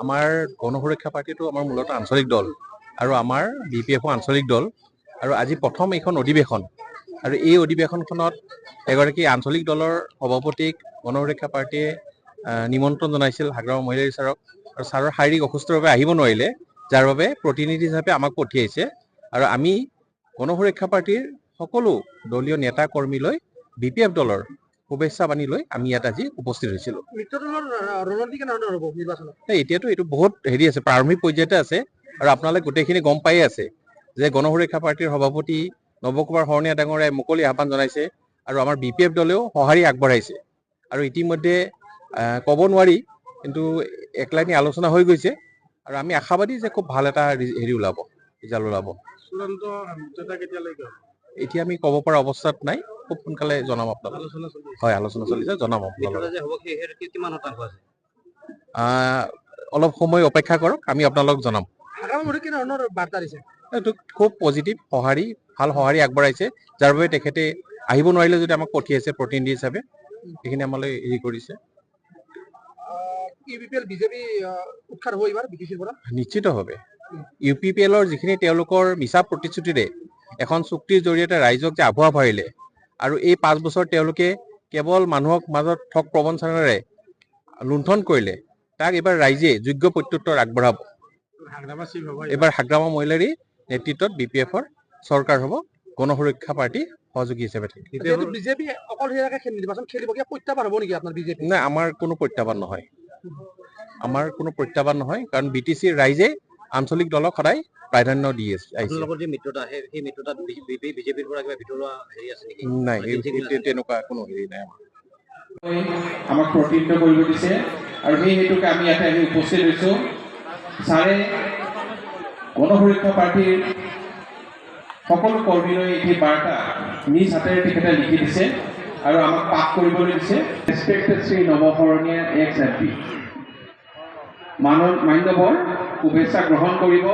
আমাৰ গণসুৰক্ষা পাৰ্টিটো আমাৰ মূলতঃ আঞ্চলিক দল আৰু আমাৰ BPF আঞ্চলিক দল আৰু আজি প্ৰথম এইখন অধিৱেশন আৰু এই অধিৱেশনখনত এগৰাকী আঞ্চলিক দলৰ সভাপতিক গণসুৰক্ষা পাৰ্টিয়ে নিমন্ত্ৰণ জনাইছিল হাগ্ৰামা মহিলাৰী ছাৰক আৰু ছাৰৰ শাৰীৰিক অসুস্থৰ বাবে আহিব নোৱাৰিলে যাৰ বাবে প্ৰতিনিধি হিচাপে আমাক পঠিয়াইছে আৰু আমি গণসুৰক্ষা পাৰ্টিৰ সকলো দলীয় নেতা কৰ্মীলৈ BPF দলৰ শুভেচ্ছা বাণী লৈ আমি ইয়াত আজি উপস্থিত হৈছিলোঁ। এতিয়াতো এইটো বহুত হেৰি আছে, প্ৰাৰম্ভিক পৰ্যায়তে আছে আৰু আপোনালোকে গোটেইখিনি গম পায়ে আছে যে গণসুৰক্ষা পাৰ্টিৰ সভাপতি নৱকুমাৰ শৰণীয়া ডাঙৰীয়াই মুকলি আহ্বান জনাইছে আৰু আমাৰ BPF দলেও সঁহাৰি আগবঢ়াইছে আৰু ইতিমধ্যে ক'ব নোৱাৰি কিন্তু একলাইনি আলোচনা হৈ গৈছে আৰু আমি আশাবাদী যে খুব ভাল এটা হেৰি ওলাব, ৰিজাল্ট ওলাব। এতিয়া আমি ক'ব পৰা অৱস্থাত নাই, খুব সোনকালে জনাম আপোনালোক। হয়, আলোচনা চলিছে, জনাম আপোনালোক। অলপ সময় অপেক্ষা কৰক, আমি আপোনালোকক জনাম। এইটো খুব পজিটিভ সঁহাৰি, ভাল সঁহাৰি আগবঢ়াইছে যাৰ বাবে তেখেতে আহিব নোৱাৰিলে যদি আমাক পঠিয়াইছে প্ৰতিনিধি হিচাপে, সেইখিনি আমালৈ হেৰি কৰিছে। নিশ্চিতভাৱে UPPLৰ যিখিনি তেওঁলোকৰ মিছা প্ৰতিশ্ৰুতিৰে এখন চুক্তিৰ জৰিয়তে ৰাইজক যে আভুৱা ভৰাইলে আৰু এই 5 বছৰ তেওঁলোকে কেৱল মানুহক মাজত ঠগ প্ৰবঞ্চনাৰে লুণ্ঠন কৰিলে, তাক এইবাৰ ৰাইজে যোগ্য প্ৰত্যুত্তৰ আগবঢ়াব। এইবাৰ হাগ্ৰামা মহিলাৰী নেতৃত্বত BPFৰ চৰকাৰ হ'ব, গণসুৰক্ষা পাৰ্টি সহযোগী হিচাপে থাকিব। নাই, আমাৰ কোনো প্ৰত্যাহ্বান নহয়, আমাৰ কোনো প্ৰত্যাহ্বান নহয়, কাৰণ BTCৰ ৰাইজে আঞ্চলিক দলক সদায় প্ৰাধান্য দি আহিছে। নাই, তেনেকুৱা কোনো হেৰি নাই আমাৰ। আমাক প্ৰতিনিধিত্ব কৰিব দিছে আৰু সেই হেতুকে আমি ইয়াতে আহি উপস্থিত হৈছোঁ। ছাৰে গণসুৰক্ষা পাৰ্টিৰ সকলো কৰ্মীলৈ এই বাৰ্তা নিজ হাতেৰে তেখেতে লিখি দিছে আৰু আমাক পাঠ কৰিবলৈ দিছে। ৰেছপেক্টেড শ্ৰী নৱশৰণীয়া ex-MP, মান্যবৰ শুভেচ্ছা গ্ৰহণ কৰিব।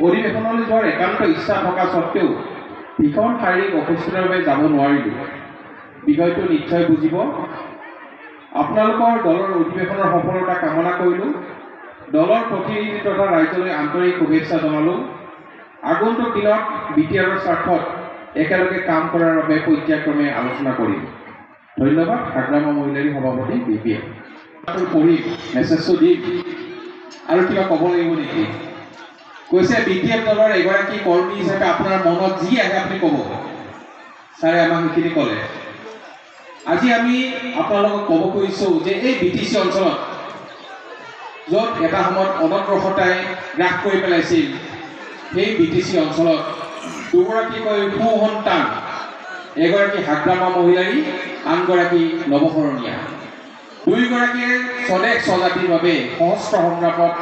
অধিৱেশনলৈ যোৱাৰ একান্ত ইচ্ছা থকা স্বত্বেও ভীষণ শাৰীৰিক অসুস্থতাৰ বাবে যাব নোৱাৰিলোঁ। বিষয়টো নিশ্চয় বুজিব। আপোনালোকৰ দলৰ অধিৱেশনৰ সফলতা কামনা কৰিলোঁ। দলৰ প্ৰতিনিধি তথা ৰাইজলৈ আন্তৰিক শুভেচ্ছা জনালোঁ। আগন্তুক দিনত BTRৰ স্বাৰ্থত একেলগে কাম কৰাৰ বাবে পৰ্যায়ক্ৰমে আলোচনা কৰিম। ধন্যবাদ। হাগ্ৰামা মহিলাৰী সভাপতি BPF। পঢ়ি মেছেজটো দিম আৰু কিবা ক'ব লাগিব নেকি? কৈছে BPF দলৰ এগৰাকী কৰ্মী হিচাপে আপোনাৰ মনত যি আহে আপুনি ক'ব। ছাৰে আমাক সেইখিনি ক'লে। আজি আমি আপোনালোকক ক'ব খুজিছোঁ যে এই BTC অঞ্চলত য'ত এটা সময়ত অনগ্ৰসতাই গ্ৰাস কৰি পেলাইছিল, সেই BTC অঞ্চলত দুগৰাকীকৈ সুসন্তান, এগৰাকী হাগ্ৰামা মহিলাৰী, আনগৰাকী নৱশৰণীয়া, দুয়োগৰাকীয়ে স্বদেশ স্বজাতিৰ বাবে সহস্ৰ সংগ্ৰামত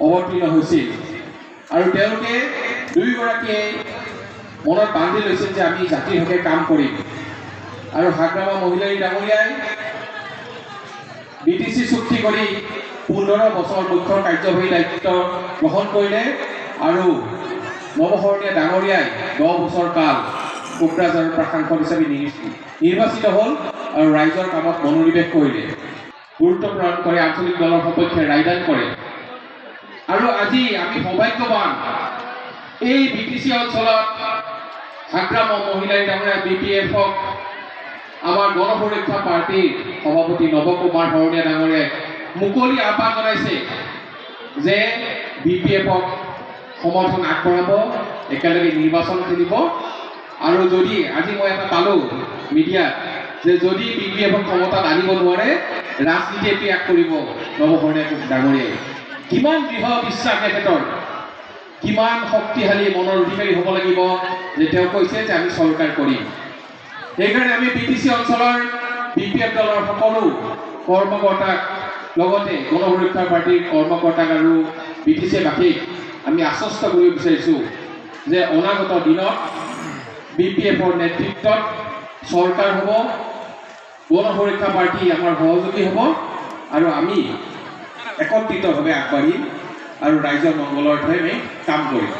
অৱতীৰ্ণ হৈছিল আৰু তেওঁলোকে দুয়োগৰাকীয়ে মনত বান্ধি লৈছিল যে আমি জাতিৰ হকে কাম কৰিম। আৰু হাগ্ৰামা মহিলাৰী ডাঙৰীয়াই BTC চুক্তি কৰি 15 বছৰ মুখ্য কাৰ্যবাহী দায়িত্ব গ্ৰহণ কৰিলে আৰু নৱশৰণীয়া ডাঙৰীয়াই 10 বছৰ কাল কোকৰাঝাৰৰ সাংসদ হিচাপে নিৰ্বাচিত হ'ল আৰু ৰাইজৰ কামত মনোনিৱেশ কৰিলে, গুৰুত্ব প্ৰদান কৰে, আঞ্চলিক দলৰ সপক্ষে ৰায়দান কৰে। আৰু আজি আমি সৌভাগ্যৱান, এই BTC অঞ্চলত হাগ্ৰামা মহিলাৰী ডাঙৰীয়া BPFক আমাৰ গণসুৰক্ষা পাৰ্টিৰ সভাপতি নৱকুমাৰ শৰণীয়া ডাঙৰীয়াই মুকলি আহ্বান জনাইছে যে BPFক সমৰ্থন আগবঢ়াব, একেলগে নিৰ্বাচন খেলিব। আৰু যদি আজি মই এটা পালোঁ মিডিয়াত যে যদি BPFক ক্ষমতাত আনিব নোৱাৰে, ৰাজনীতিয়ে ত্যাগ কৰিব নৱশৰণীয়া ডাঙৰীয়াই। কিমান দৃঢ় বিশ্বাস তেখেতৰ, কিমান শক্তিশালী মনৰ অধিকাৰী হ'ব লাগিব যে তেওঁ কৈছে যে আমি চৰকাৰ কৰিম। সেইকাৰণে আমি BTC অঞ্চলৰ BPF দলৰ সকলো কৰ্মকৰ্তাক লগতে গণসুৰক্ষা পাৰ্টিৰ কৰ্মকৰ্তাক আৰু BTC-বাসীক আমি আশ্বস্ত কৰিব বিচাৰিছোঁ যে অনাগত দিনত BPFৰ নেতৃত্বত চৰকাৰ হ'ব, গণসুৰক্ষা পাৰ্টি আমাৰ সহযোগী হ'ব আৰু আমি একত্ৰিতভাৱে আগবাঢ়িম আৰু ৰাইজৰ মংগলৰ অৰ্থে আমি কাম কৰিম।